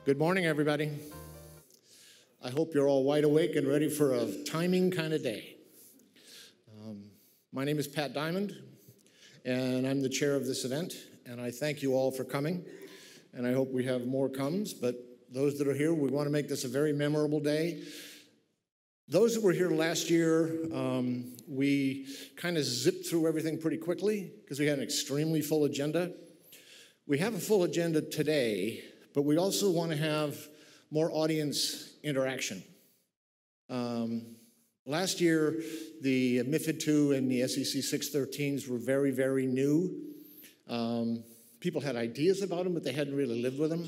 Good morning, everybody. I hope you're all wide awake and ready for a timing kind of day. My name is Pat Diamond, and I'm the chair of this event, and I thank you all for coming, and I hope we have more comes, but those that are here, we want to make this a very memorable day. Those that were here last year, we kind of zipped through everything pretty quickly because we had an extremely full agenda. We have a full agenda today, but we also want to have more audience interaction. Last year, the MiFID II and the SEC 613s were very, very new. People had ideas about them, but they hadn't really lived with them.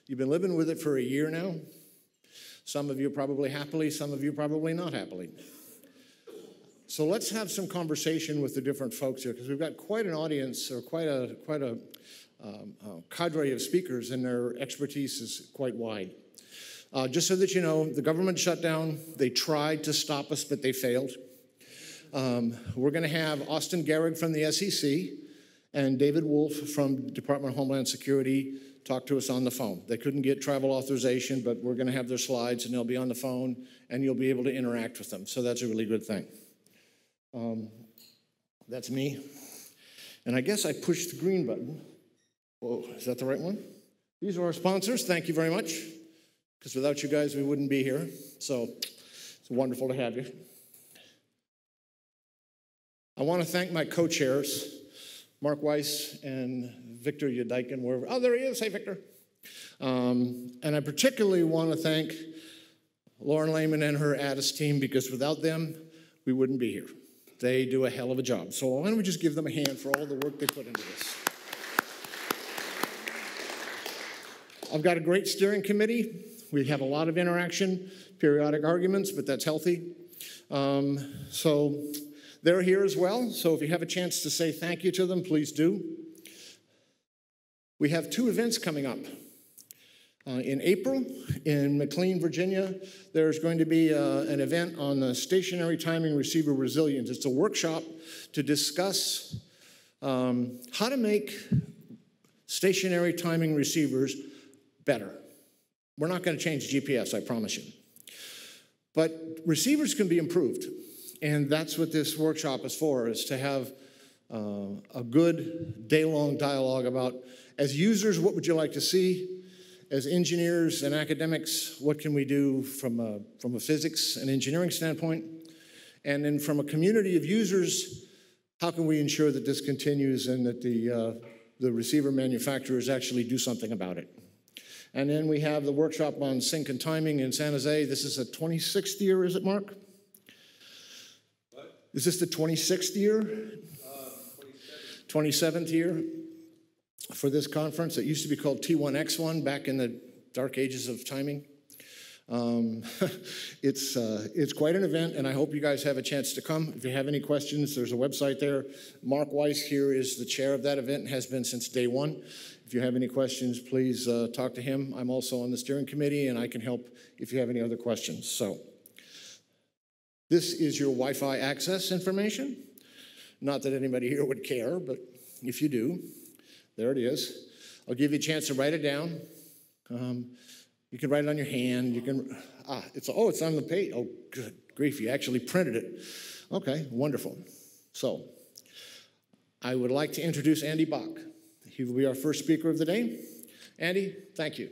You've been living with it for a year now. Some of you probably happily, some of you probably not happily. So let's have some conversation with the different folks here, because we've got quite an audience, or quite a cadre of speakers, and their expertise is quite wide. Just so that you know, the government shut down. They tried to stop us, but they failed. We're going to have Austin Gehrig from the SEC and David Wolf from Department of Homeland Security talk to us on the phone. They couldn't get travel authorization, but we're going to have their slides, and they'll be on the phone, and you'll be able to interact with them. So that's a really good thing. That's me. And I guess I pushed the green button. Whoa, is that the right one? These are our sponsors. Thank you very much, because without you guys, we wouldn't be here. So it's wonderful to have you. I want to thank my co-chairs, Mark Weiss and Victor Yudaikin, wherever. Oh, there he is. Hey, Victor. And I particularly want to thank Lauren Lehman and her ATIS team, because without them, we wouldn't be here. They do a hell of a job. So why don't we just give them a hand for all the work they put into this. I've got a great steering committee. We have a lot of interaction, periodic arguments, but that's healthy. So they're here as well. So if you have a chance to say thank you to them, please do. We have two events coming up. In April, in McLean, Virginia, there's going to be an event on the stationary timing receiver resilience. It's a workshop to discuss how to make stationary timing receivers better. We're not going to change GPS, I promise you. But receivers can be improved. And that's what this workshop is for, is to have a good day-long dialogue about, as users, what would you like to see? As engineers and academics, what can we do from a physics and engineering standpoint? And then from a community of users, how can we ensure that this continues and that the receiver manufacturers actually do something about it? And then we have the workshop on sync and timing in San Jose. This is the 26th year, is it, Mark? What? Is this the 26th year? 27th year for this conference. It used to be called T1X1 back in the dark ages of timing. It's quite an event, and I hope you guys have a chance to come. If you have any questions, there's a website there. Mark Weiss here is the chair of that event and has been since day one. If you have any questions, please talk to him. I'm also on the steering committee, and I can help if you have any other questions. So this is your Wi-Fi access information. Not that anybody here would care, but if you do, there it is. I'll give you a chance to write it down. You can write it on your hand. You can, it's on the page. Oh, good grief, you actually printed it. Okay, wonderful. So I would like to introduce Andy Bach. He will be our first speaker of the day. Andy, thank you.